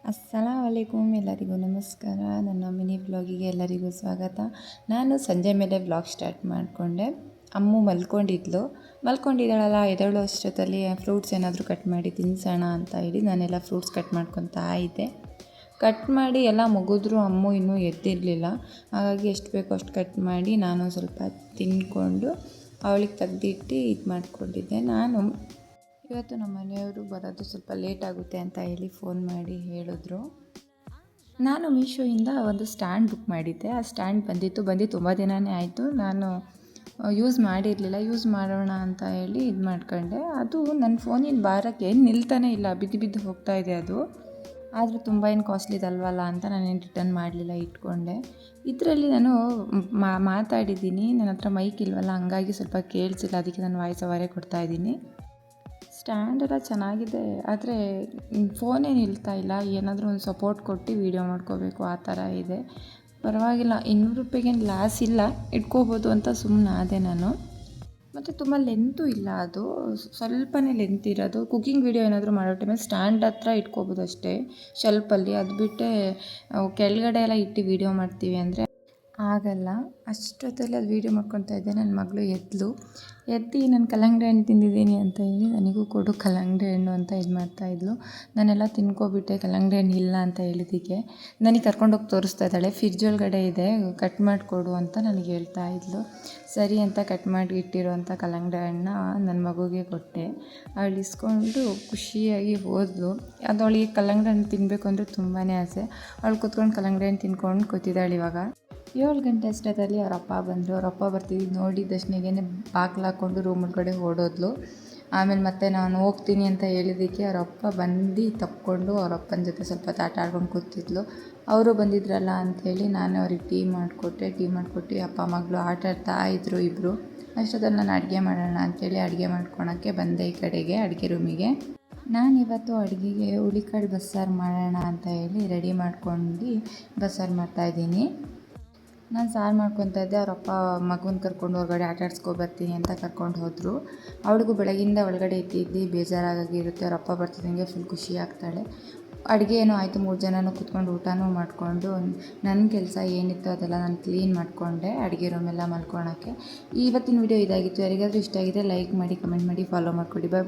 ಅಸ್ಸಲಾಮ್ ವಲೈಕುಮ್, ಎಲ್ಲರಿಗೂ ನಮಸ್ಕಾರ. ನನ್ನ ಮಿನಿ ವ್ಲಾಗಿಗೆ ಎಲ್ಲರಿಗೂ ಸ್ವಾಗತ. ನಾನು ಸಂಜೆ ಮೇಲೆ ವ್ಲಾಗ್ ಸ್ಟಾರ್ಟ್ ಮಾಡಿಕೊಂಡೆ. ಅಮ್ಮು ಮಲ್ಕೊಂಡಿದ್ದಾಳಲ್ಲ, ಎದ್ದೇಳೋ ಅಷ್ಟೊತ್ತಲ್ಲಿ ಫ್ರೂಟ್ಸ್ ಏನಾದರೂ ಕಟ್ ಮಾಡಿ ತಿನ್ನಿಸೋಣ ಅಂತ ಹೇಳಿ ನಾನೆಲ್ಲ ಫ್ರೂಟ್ಸ್ ಕಟ್ ಮಾಡ್ಕೊತಾ ಇದ್ದೆ. ಕಟ್ ಮಾಡಿ ಎಲ್ಲ ಮುಗಿದ್ರೂ ಅಮ್ಮು ಇನ್ನೂ ಎದ್ದಿರಲಿಲ್ಲ. ಹಾಗಾಗಿ ಎಷ್ಟು ಬೇಕೋ ಅಷ್ಟು ಕಟ್ ಮಾಡಿ ನಾನು ಸ್ವಲ್ಪ ತಿಂದ್ಕೊಂಡು ಅವಳಿಗೆ ತೆಗ್ದಿಟ್ಟು ಇದು ಮಾಡ್ಕೊಂಡಿದ್ದೆ. ಇವತ್ತು ನಮ್ಮ ಮನೆಯವರು ಬರೋದು ಸ್ವಲ್ಪ ಲೇಟ್ ಆಗುತ್ತೆ ಅಂತ ಹೇಳಿ ಫೋನ್ ಮಾಡಿ ಹೇಳಿದ್ರು. ನಾನು ಮೀಶೋಯಿಂದ ಒಂದು ಸ್ಟ್ಯಾಂಡ್ ಬುಕ್ ಮಾಡಿದ್ದೆ. ಆ ಸ್ಟ್ಯಾಂಡ್ ಬಂದು ತುಂಬ ದಿನವೇ ಆಯಿತು. ನಾನು ಯೂಸ್ ಮಾಡಿರಲಿಲ್ಲ. ಯೂಸ್ ಮಾಡೋಣ ಅಂತ ಹೇಳಿ ಇದು ಮಾಡ್ಕೊಂಡೆ. ಅದು ನನ್ನ ಫೋನಿನ ಭಾರಕ್ಕೆ ನಿಲ್ತಾನೇ ಇಲ್ಲ, ಬಿದ್ದು ಹೋಗ್ತಾ ಇದೆ ಅದು. ಆದರೂ ತುಂಬ ಏನು ಕಾಸ್ಟ್ಲಿದಲ್ವಲ್ಲ ಅಂತ ನಾನೇನು ರಿಟರ್ನ್ ಮಾಡಲಿಲ್ಲ, ಇಟ್ಕೊಂಡೆ. ಇದರಲ್ಲಿ ನಾನು ಮಾತಾಡಿದ್ದೀನಿ, ನನ್ನ ಹತ್ರ ಮೈಕ್ ಇಲ್ವಲ್ಲ, ಹಂಗಾಗಿ ಸ್ವಲ್ಪ ಕೇಳಿಸಿಲ್ಲ. ಅದಕ್ಕೆ ನಾನು ವಾಯ್ಸ್ ಓವರೇ ಕೊಡ್ತಾಯಿದ್ದೀನಿ. ಸ್ಟ್ಯಾಂಡ್ ಎಲ್ಲ ಚೆನ್ನಾಗಿದೆ, ಆದರೆ ಫೋನೇ ನಿಲ್ತಾ ಇಲ್ಲ. ಏನಾದರೂ ಒಂದು ಸಪೋರ್ಟ್ ಕೊಟ್ಟು ವೀಡಿಯೋ ಮಾಡ್ಕೋಬೇಕು, ಆ ಥರ ಇದೆ. ಪರವಾಗಿಲ್ಲ, 200 ರೂಪಾಯಿಗೇನು ಲಾಸ್ ಇಲ್ಲ, ಇಟ್ಕೋಬೋದು ಅಂತ ಸುಮ್ಮನಾದೆ ನಾನು. ಮತ್ತು ತುಂಬ ಲೆಂತು ಇಲ್ಲ, ಅದು ಸ್ವಲ್ಪನೇ ಲೆಂತ್ ಇರೋದು. ಕುಕ್ಕಿಂಗ್ ವೀಡಿಯೋ ಏನಾದರೂ ಮಾಡೋ ಟೈಮಲ್ಲಿ ಸ್ಟ್ಯಾಂಡ್ ಹತ್ರ ಇಟ್ಕೋಬೋದು ಅಷ್ಟೇ, ಶೆಲ್ಪಲ್ಲಿ. ಅದು ಬಿಟ್ಟರೆ ಕೆಳಗಡೆ ಎಲ್ಲ ಇಟ್ಟು ವೀಡಿಯೋ ಮಾಡ್ತೀವಿ ಅಂದರೆ ಆಗಲ್ಲ. ಅಷ್ಟೊತ್ತಲ್ಲಿ ಅದು ವೀಡಿಯೋ ಮಾಡ್ಕೊತಾ ಇದ್ದೆ. ನನ್ನ ಮಗಳು ಎದ್ದು ನಾನು ಕಲ್ಲಂಗಡಿ ಹಣ್ಣು ತಿಂದಿದ್ದೀನಿ ಅಂತ ಹೇಳಿ ನನಗೂ ಕೊಡು ಕಲ್ಲಂಗಡಿ ಹಣ್ಣು ಅಂತ ಇದು ಮಾಡ್ತಾಯಿದ್ಲು. ನಾನೆಲ್ಲ ತಿನ್ಕೊಬಿಟ್ಟೆ, ಕಲ್ಲಂಗಡಿ ಹಣ್ಣು ಇಲ್ಲ ಅಂತ ಹೇಳಿದ್ದಕ್ಕೆ. ನನಗೆ ಕರ್ಕೊಂಡೋಗಿ ತೋರಿಸ್ತಾ ಇದ್ದಾಳೆ, ಫ್ರಿಡ್ಜ್ ಒಳಗಡೆ ಇದೆ, ಕಟ್ ಮಾಡಿಕೊಡು ಅಂತ ನನಗೆ ಹೇಳ್ತಾ ಇದ್ಲು. ಸರಿ ಅಂತ ಕಟ್ ಮಾಡಿ ಇಟ್ಟಿರೋಂಥ ಕಲ್ಲಂಗಡಿ ಹಣ್ಣನ್ನ ನನ್ನ ಮಗುಗೆ ಕೊಟ್ಟೆ. ಅವಳು ಇಸ್ಕೊಂಡು ಖುಷಿಯಾಗಿ ಹೋದ್ಲು. ಅದು ಅವಳಿಗೆ ಕಲ್ಲಂಗಡಿ ಹಣ್ಣು ತಿನ್ನಬೇಕು ಅಂದರೆ ತುಂಬಾ ಆಸೆ. ಅವಳು ಕೂತ್ಕೊಂಡು ಕಲ್ಲಂಗಡಿ ಹಣ್ಣು ತಿನ್ಕೊಂಡು ಕೂತಿದ್ದಾಳೆ. ಇವಾಗ 7 ಗಂಟೆ ಅಷ್ಟೊತ್ತಲ್ಲಿ ಅವ್ರ ಅಪ್ಪ ಬಂದರು. ಅವ್ರ ಅಪ್ಪ ಬರ್ತಿದ್ದು ನೋಡಿದ್ದಷ್ಟೇ ಬಾಗಿಲು ಹಾಕ್ಕೊಂಡು ರೂಮ್ ಒಳಗಡೆ ಓಡೋದ್ಲು. ಆಮೇಲೆ ಮತ್ತೆ ನಾನು ಹೋಗ್ತೀನಿ ಅಂತ ಹೇಳಿದ್ದಕ್ಕೆ ಅವ್ರ ಅಪ್ಪ ಬಂದು ತಪ್ಪಿಕೊಂಡು ಅವ್ರ ಅಪ್ಪನ ಜೊತೆ ಸ್ವಲ್ಪ ಆಟ ಆಡ್ಕೊಂಡು ಕೂತಿದ್ಲು. ಅವರು ಬಂದಿದ್ರಲ್ಲ ಅಂಥೇಳಿ ನಾನು ಅವ್ರಿಗೆ ಟೀ ಮಾಡಿಕೊಟ್ಟು ಅಪ್ಪ ಮಗಳು ಆಟ ಆಡ್ತಾ ಇದ್ದರು ಇಬ್ಬರು. ಅಷ್ಟೊತ್ತಲ್ಲಿ ನಾನು ಅಡುಗೆ ಮಾಡೋಣ ಅಂಥೇಳಿ ಅಡುಗೆ ಮಾಡ್ಕೊಳಕ್ಕೆ ಬಂದೆ ಈ ಕಡೆಗೆ, ಅಡುಗೆ ರೂಮಿಗೆ. ನಾನಿವತ್ತು ಅಡುಗೆಗೆ ಹುಳಿಕಾಳು ಬಸ್ಸಾರು ಮಾಡೋಣ ಅಂತ ಹೇಳಿ ರೆಡಿ ಮಾಡ್ಕೊಂಡು ಬಸ್ಸಾರು ಮಾಡ್ತಾಯಿದ್ದೀನಿ. ನಾನು ಸಾರು ಮಾಡ್ಕೊತಾ ಇದ್ದೆ. ಅವರಪ್ಪ ಮಗುನ ಕರ್ಕೊಂಡು ಹೊರಗಡೆ ಆಟ ಆಡಿಸ್ಕೊಬರ್ತೀನಿ ಅಂತ ಕರ್ಕೊಂಡು ಹೋದರು. ಅವಳಿಗೂ ಬೆಳಗಿಂದ ಒಳಗಡೆ ಇದ್ದು ಬೇಜಾರಾಗಿರುತ್ತೆ. ಅವರಪ್ಪ ಬರ್ತಿದ್ದಂಗೆ ಫುಲ್ ಖುಷಿ ಆಗ್ತಾಳೆ. ಅಡುಗೆ ಏನೋ ಆಯಿತು, 3 ಜನನೂ ಕೂತ್ಕೊಂಡು ಊಟನೂ ಮಾಡಿಕೊಂಡು ನನ್ನ ಕೆಲಸ ಏನಿತ್ತು ಅದೆಲ್ಲ ನಾನು ಕ್ಲೀನ್ ಮಾಡಿಕೊಂಡೆ, ಅಡುಗೆ ರೂಮೆಲ್ಲ ಮಲ್ಕೊಳಕ್ಕೆ. ಇವತ್ತಿನ ವಿಡಿಯೋ ಇದಾಗಿತ್ತು. ಯಾರಿಗಾದರೂ ಇಷ್ಟ ಆಗಿದ್ರೆ ಲೈಕ್ ಮಾಡಿ, ಕಮೆಂಟ್ ಮಾಡಿ, ಫಾಲೋ ಮಾಡಿಕೊಡಿ. ಬಾಯ್.